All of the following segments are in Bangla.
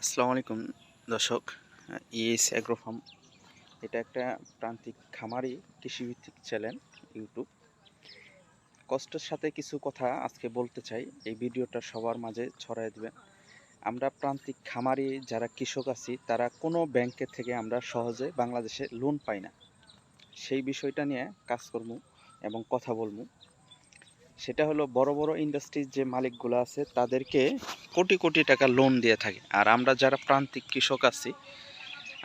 আসসালামু আলাইকুম দর্শক। ইএস অ্যাগ্রো ফার্ম এটা একটা প্রান্তিক খামারি কৃষিভিত্তিক চ্যানেল ইউটিউব। কষ্টের সাথে কিছু কথা আজকে বলতে চাই, এই ভিডিওটা সবার মাঝে ছড়াই দেবেন। আমরা প্রান্তিক খামারি যারা কৃষক আছি তারা কোনো ব্যাংকের থেকে আমরা সহজে বাংলাদেশে লোন পাই না। সেই বিষয়টা নিয়ে কাজ করব এবং কথা বলবো। সেটা হলো বড় বড় ইন্ডাস্ট্রির যে মালিকগুলো আছে তাদেরকে কোটি কোটি টাকা লোন দিয়ে থাকে, আর আমরা যারা প্রান্তিক কৃষক আছি,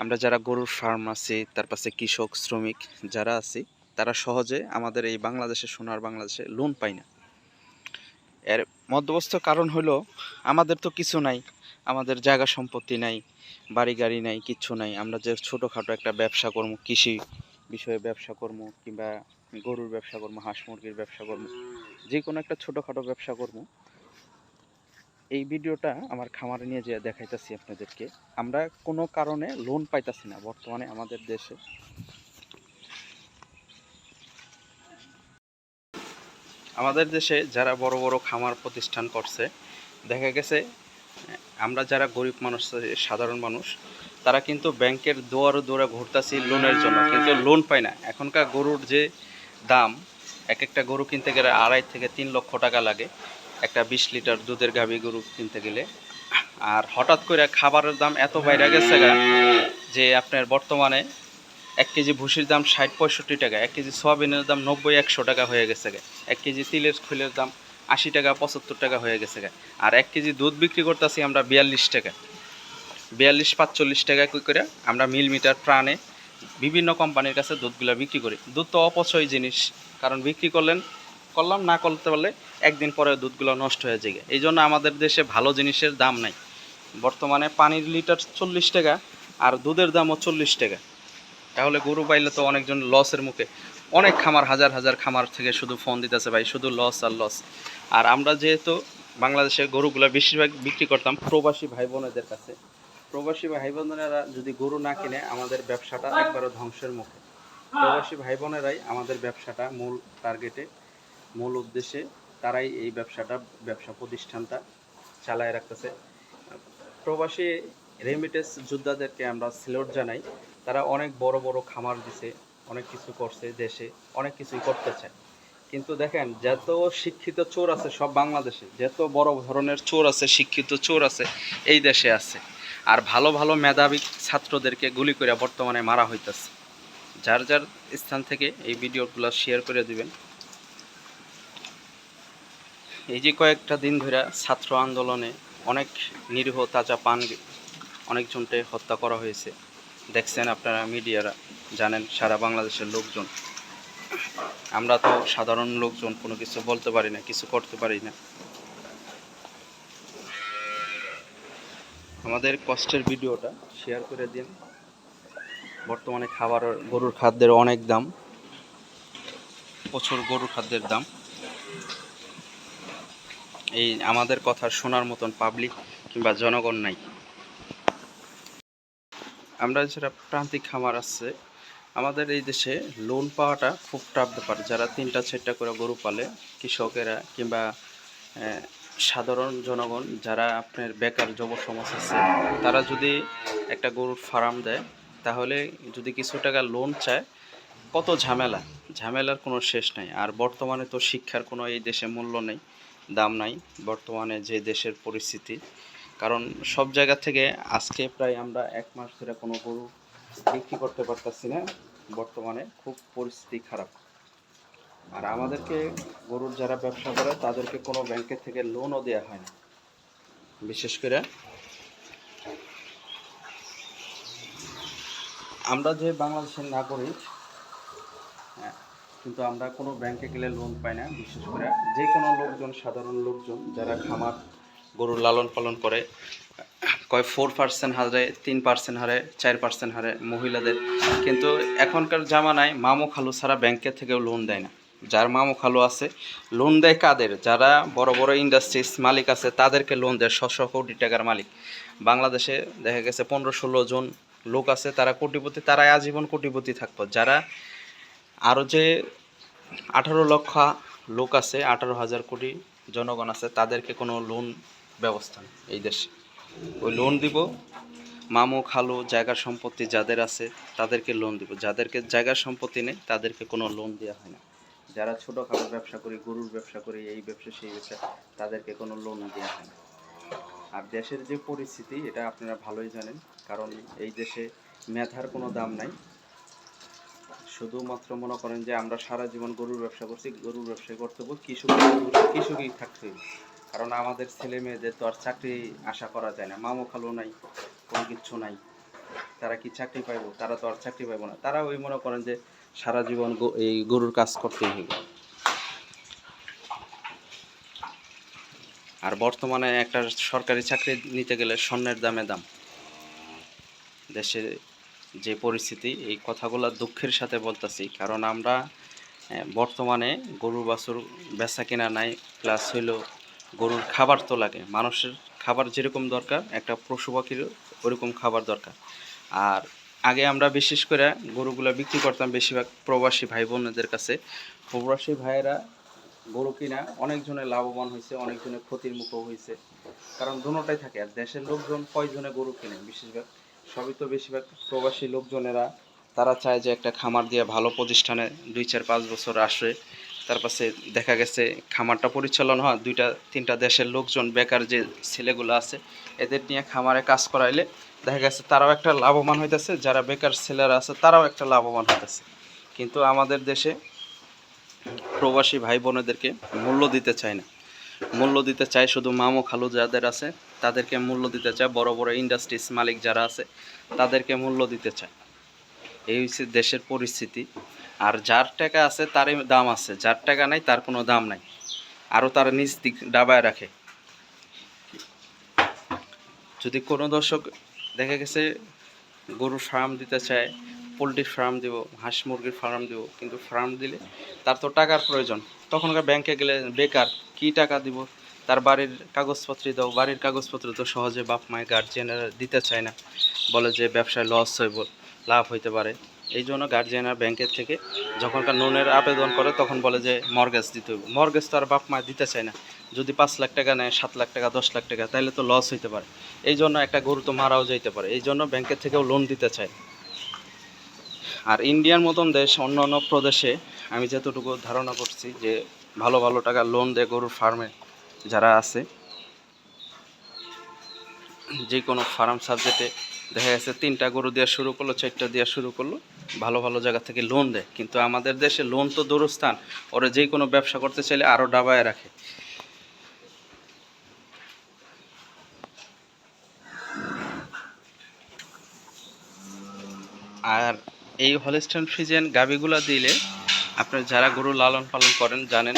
আমরা যারা গরুর ফার্ম আছি, তার পাশে কৃষক শ্রমিক যারা আছি, তারা সহজে আমাদের এই বাংলাদেশে সোনার বাংলাদেশে লোন পাই না। এর মধ্যবস্থ কারণ হলো আমাদের তো কিছু নাই, আমাদের জায়গা সম্পত্তি নাই, বাড়ি গাড়ি নাই, কিচ্ছু নাই। আমরা যে ছোটোখাটো একটা ব্যবসা করবো, কৃষি বিষয়ে ব্যবসা করবো, কিংবা গরুর ব্যবসা করবো, হাঁস মুরগির ব্যবসা করবো, যে কোনো একটা ছোটোখাটো ব্যবসা করবো, এই ভিডিওটা আমার খামারে নিয়ে যেয়ে দেখাইতেছি আপনাদেরকে। আমরা কোনো কারণে লোন পাইতাছি না বর্তমানে আমাদের দেশে। আমাদের দেশে যারা বড় বড় খামার প্রতিষ্ঠান করছে, দেখা গেছে আমরা যারা গরিব মানুষ, সাধারণ মানুষ, তারা কিন্তু ব্যাংকের দুয়ারে দুয়ারে ঘুরতাছি লোনের জন্য, কিন্তু লোন পায় না। এখনকার গরুর যে দাম, এক একটা গরু কিনতে গেলে 2.5 থেকে 3 লক্ষ টাকা লাগে একটা 20 লিটার দুধের গাভী গরু কিনতে গেলে। আর হঠাৎ করে খাবারের দাম এত বাইরে গেছে যে আপনার বর্তমানে 1 কেজি ভুসির দাম 60-65 টাকা, 1 কেজি সয়াবিনের দাম 90-100 টাকা হয়ে গেছে, 1 কেজি তিলের খোলের দাম 80 টাকা 75 টাকা হয়ে গেছে। আর 1 কেজি দুধ বিক্রি করতেছি আমরা 42 টাকা, 42-45 টাকা করে আমরা মিল মিটার প্রাণে বিভিন্ন কোম্পানির কাছে দুধগুলো বিক্রি করি। দুধ তো অপচয় জিনিস, কারণ বিক্রি করলাম না করতে পারলে একদিন পরে দুধগুলো নষ্ট হয়ে যায়। এই জন্য আমাদের দেশে ভালো জিনিসের দাম নাই। বর্তমানে পানির লিটার 40 টাকা আর দুধের দামও 40 টাকা। তাহলে গরু পাইলে তো অনেকজন লসের মুখে, অনেক খামার হাজার হাজার খামার থেকে শুধু ফোন দিতেছে, ভাই শুধু লস আর লস। আর আমরা যেহেতু বাংলাদেশের গরুগুলো বেশিরভাগ বিক্রি করতাম প্রবাসী ভাই বোনেদের কাছে, প্রবাসী ভাই বোনেরা যদি গরু না কিনে আমাদের ব্যবসাটা একবারে ধ্বংসের মুখে। প্রবাসী ভাই বোনেরাই আমাদের ব্যবসাটা মূল টার্গেটে, মূল উদ্দেশ্যে তারাই এই ব্যবসা প্রতিষ্ঠানটা চালায় রাখতেছে। প্রবাসী রেমিটেন্স যোদ্ধাদেরকে আমরা স্যালুট জানাই। তারা অনেক বড় বড় খামার দিছে, অনেক কিছু করছে, দেশে অনেক কিছুই করতে চায়। কিন্তু দেখেন, যত শিক্ষিত চোর আছে সব বাংলাদেশে, যত বড় ধরনের চোর আছে, শিক্ষিত চোর আছে এই দেশে আছে। আর ভালো ভালো মেধাবী ছাত্রদেরকে গুলি করে বর্তমানে মারা হইতেছে। যার যার স্থান থেকে এই ভিডিওগুলো শেয়ার করে দিবেন। এই যে কয়েকটা দিন ধরে ছাত্র আন্দোলনে অনেক নিরীহ তাজা অনেকজনকে হত্যা করা হয়েছে, দেখছেন আপনারা, মিডিয়ারা জানেন, সারা বাংলাদেশের লোকজন। আমরা তো সাধারণ লোকজন কোনো কিছু বলতে পারি না, কিছু করতে পারি না। আমাদের কষ্টের ভিডিওটা শেয়ার করে দিন। বর্তমানে গরুর খাদ্যের অনেক দাম, প্রচুর গরুর খাদ্যের দাম। এই আমাদের কথা শোনার মতন পাবলিক কিংবা জনগণ নাই। আমরা যারা প্রান্তিক খামার আছে, আমাদের এই দেশে লোন পাওয়াটা খুব টাফ ব্যাপার। যারা 3টা-4টা করে গরু পালে, কৃষকেরা কিংবা সাধারণ জনগণ যারা আপনার বেকার যুব সমাজ আছে, তারা যদি একটা গরুর ফার্ম দেয়, তাহলে যদি কিছু টাকা লোন চায়, কত ঝামেলার কোনো শেষ নাই। আর বর্তমানে তো শিক্ষার কোনো এই দেশে মূল্য নেই, দাম নাই বর্তমানে যে দেশের পরিস্থিতি। কারণ সব জায়গা থেকে আজকে প্রায় আমরা 1 মাস ধরে কোনো গরু বিক্রি করতে পারতেছি না, বর্তমানে খুব পরিস্থিতি খারাপ। আর আমাদেরকে গরুর যারা ব্যবসা করে তাদেরকে কোনো ব্যাংকের থেকে লোনও দেওয়া হয় না। বিশেষ করে আমরা যে বাংলাদেশের নাগরিক, কিন্তু আমরা কোনো ব্যাংকে গেলে লোন পাই না। বিশেষ করে যে কোনো লোকজন, সাধারণ লোকজন যারা খামার গরুর লালন পালন করে, কয় 4% হারে, 3% হারে, 4% হারে মহিলাদের। কিন্তু এখনকার জামানায় মামু খালু ছাড়া ব্যাংকের থেকেও লোন দেয় না। যার মামু খালু আছে, লোন দেয় কাদের? যারা বড় বড় ইন্ডাস্ট্রিজ মালিক আছে তাদেরকে লোন দেয়, 100 কোটি টাকার মালিক। বাংলাদেশে দেখা গেছে 15-16 জন লোক আছে, তারা কোটিপতি, তারা আজীবন কোটিপতি থাকতো। যারা আরও যে 18 লক্ষ লোক আছে, 18,000 কোটি জনগণ আছে, তাদেরকে কোনো লোন ব্যবস্থা নেই এই দেশে। ওই লোন দিব মামু খালু জায়গা সম্পত্তি যাদের আছে তাদেরকে লোন দিব, যাদেরকে জায়গা সম্পত্তি নেই তাদেরকে কোনো লোন দেওয়া হয় না। যারা ছোটোখাটো ব্যবসা করি, গরুর ব্যবসা করি, এই ব্যবসা সেই ব্যবসা, তাদেরকে কোনো লোন দেওয়া হয় না। আর দেশের যে পরিস্থিতি এটা আপনারা ভালোই জানেন, কারণ এই দেশে মেধার কোনো দাম নাই। শুধুমাত্র মনে করেন যে আমরা সারা জীবন গরুর ব্যবসা করছি, গরুর ব্যবসায় করতে হবে, কৃষকই থাকতে হবে। কারণ আমাদের ছেলে মেয়েদের তো আর চাকরি আশা করা যায় না, মামু খালু নাই, কোনো কিচ্ছু নাই, তারা কি চাকরি পাইব? তারা তো আর চাকরি পাইব না। তারা ওই মনে করেন যে সারা জীবন এই গরুর কাজ করতেই হবে। আর বর্তমানে একটা সরকারি চাকরি নিতে গেলে স্বর্ণের দামে দাম। দেশের যে পরিস্থিতি, এই কথাগুলো দুঃখের সাথে বলতেছি, কারণ আমরা বর্তমানে গরু বাছুর বেচা কেনা নাই, প্লাস হইল গরুর খাবার তো লাগে, মানুষের খাবার যেরকম দরকার একটা পশু পাখিরও ওরকম খাবার দরকার। আর আগে আমরা বিশেষ করে গরুগুলো বিক্রি করতাম বেশিরভাগ প্রবাসী ভাই বোনদের কাছে। প্রবাসী ভাইয়েরা গরু কিনা অনেকজনে লাভবান হয়েছে, অনেকজনে ক্ষতির মুখও হয়েছে, কারণ দুটোটাই থাকে। আর দেশের লোকজন কয়জনে গরু কিনে? বেশিরভাগ সবই তো বেশিরভাগ প্রবাসী লোকজনেরা, তারা চায় যে একটা খামার দিয়ে ভালো প্রতিষ্ঠানে 2-4-5 বছর আসে, তার পাশে দেখা গেছে খামারটা পরিচালনা হয় 2-3টা দেশের লোকজন, বেকার যে ছেলেগুলো আছে এদের নিয়ে খামারে কাজ করাইলে দেখা গেছে তারাও একটা লাভবান হইতেছে, যারা বেকার ছেলেরা আছে তারাও একটা লাভবান হইতেছে। কিন্তু আমাদের দেশে প্রবাসী ভাই বোনেদেরকে মূল্য দিতে চায় না। মূল্য দিতে চায় শুধু মামু খালু যাদের আছে তাদেরকে মূল্য দিতে চায়, বড় বড় ইন্ডাস্ট্রিজ মালিক যারা আছে তাদেরকে মূল্য দিতে চায়। এই হচ্ছে দেশের পরিস্থিতি। আর যার টাকা আছে তারই দাম আছে, যার টাকা নাই তার কোনো দাম নাই, আরও তার নিজ দিক ডাবায় রাখে। যদি কোনো দর্শক দেখা গেছে গরুর ফার্ম দিতে চায়, পোলট্রির ফার্ম দিব, হাঁস মুরগির ফার্ম দিব, কিন্তু ফার্ম দিলে তার তো টাকার প্রয়োজন। তখনকার ব্যাংকে গেলে বেকার, কি টাকা দিব? তার বাড়ির কাগজপত্র দাও, বাড়ির কাগজপত্র তো সহজে বাপ মায়ের গার্জিয়ানরা দিতে চায় না, বলে যে ব্যবসায় লস হইব, লাভ হইতে পারে। এই জন্য গার্জিয়ানরা ব্যাংকের থেকে যখনকার লোনের আবেদন করে তখন বলে যে মর্গেজ দিতে হইব। মর্গেজ তো আর বাপ মা দিতে চায় না। যদি 5 লাখ টাকা নেয়, 7 লাখ টাকা, 10 লাখ টাকা, তাহলে তো লস হইতে পারে। এই জন্য একটা গরু তো মারাও যাইতে পারে, এই জন্য ব্যাংকের থেকেও লোন দিতে চায়। আর ইন্ডিয়ার মতন দেশ, অন্য অন্য প্রদেশে আমি যতটুকু ধারণা করছি যে ভালো ভালো টাকা লোন দেয় গরুর ফার্মে যারা আছে। যে কোনো ফার্ম সাবজেক্টে দেখা গেছে 3টা গরু দেওয়া শুরু করলো, 4টা দেওয়া শুরু করলো, ভালো ভালো জায়গা থেকে লোন দেয়। কিন্তু আমাদের দেশে লোন তো দূরস্থান, ওরা যে কোনো ব্যবসা করতে চাইলে আরও ডাবায় রাখে। আর এই হলস্টাইন ফ্রিজিয়ান গাভীগুলো দিলে আপনার যারা গরু লালন পালন করেন জানেন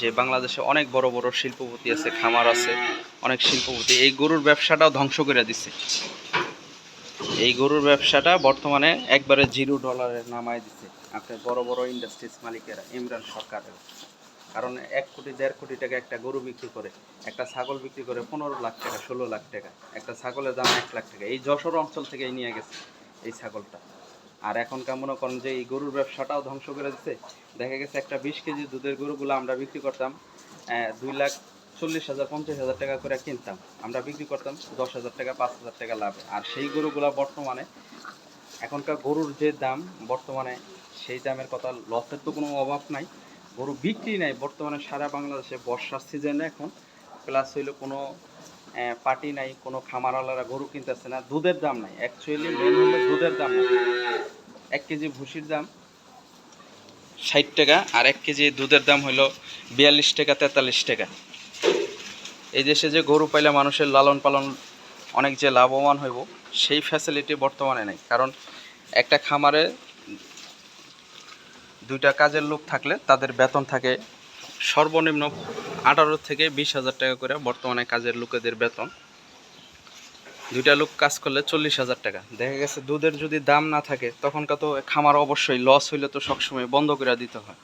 যে বাংলাদেশে অনেক বড় বড় শিল্পপতি আছে, খামার আছে, অনেক শিল্পপতি এই গরুর ব্যবসাটাও ধ্বংস করে দিচ্ছে। এই গরুর ব্যবসাটা বর্তমানে একবারে $0 নামায় দিচ্ছে আপনার বড় বড় ইন্ডাস্ট্রিজ মালিকেরা, ইমরান সরকারের। কারণ 1 কোটি 1.5 কোটি টাকা একটা গরু বিক্রি করে, একটা ছাগল বিক্রি করে 15 লাখ টাকা, 16 লাখ টাকা, একটা ছাগলের দাম 1 লাখ টাকা। এই যশোর অঞ্চল থেকে নিয়ে গেছে এই ছাগলটা। আর এখনকার মনে করেন যে এই গরুর ব্যবসাটাও ধ্বংস করে দিচ্ছে। দেখা গেছে একটা 20 কেজি দুধের গরুগুলো আমরা বিক্রি করতাম 2,40,000 50,000 টাকা করে কিনতাম, আমরা বিক্রি করতাম 10,000 টাকা 5,000 টাকা লাভে। আর সেই গরুগুলো বর্তমানে, এখনকার গরুর যে দাম বর্তমানে, সেই দামের কথা, লসের তো কোনো অভাব নাই, গরু বিক্রি নাই বর্তমানে সারা বাংলাদেশে। বর্ষার সিজনে এখন প্লাস হইলো কোনো পার্টি নাই, কোনো খামারওয়ালারা গরু কিনতেছে না, দুধের দাম নাই। অ্যাকচুয়ালি মেন হলো দুধের দাম নাই। 1 কেজি ভুসির দাম 60 টাকা, আর 1 কেজি দুধের দাম হলো 42 টাকা 43 টাকা। এই দেশে যে গরু পাইলে মানুষের লালন পালন অনেক যে লাভবান হইব, সেই ফ্যাসিলিটি বর্তমানে নেই। কারণ একটা খামারে 2টা কাজের লোক থাকলে তাদের বেতন থাকে সর্বনিম্ন 18 থেকে 20,000 টাকা করে। বর্তমানে কাজের লোকেদের বেতন, 2টা লোক কাজ করলে 40,000 টাকা। দেখা গেছে দুধের যদি দাম না থাকে তখনকার তো খামার অবশ্যই লস হইলে তো সবসময় বন্ধ করে দিতে হয়।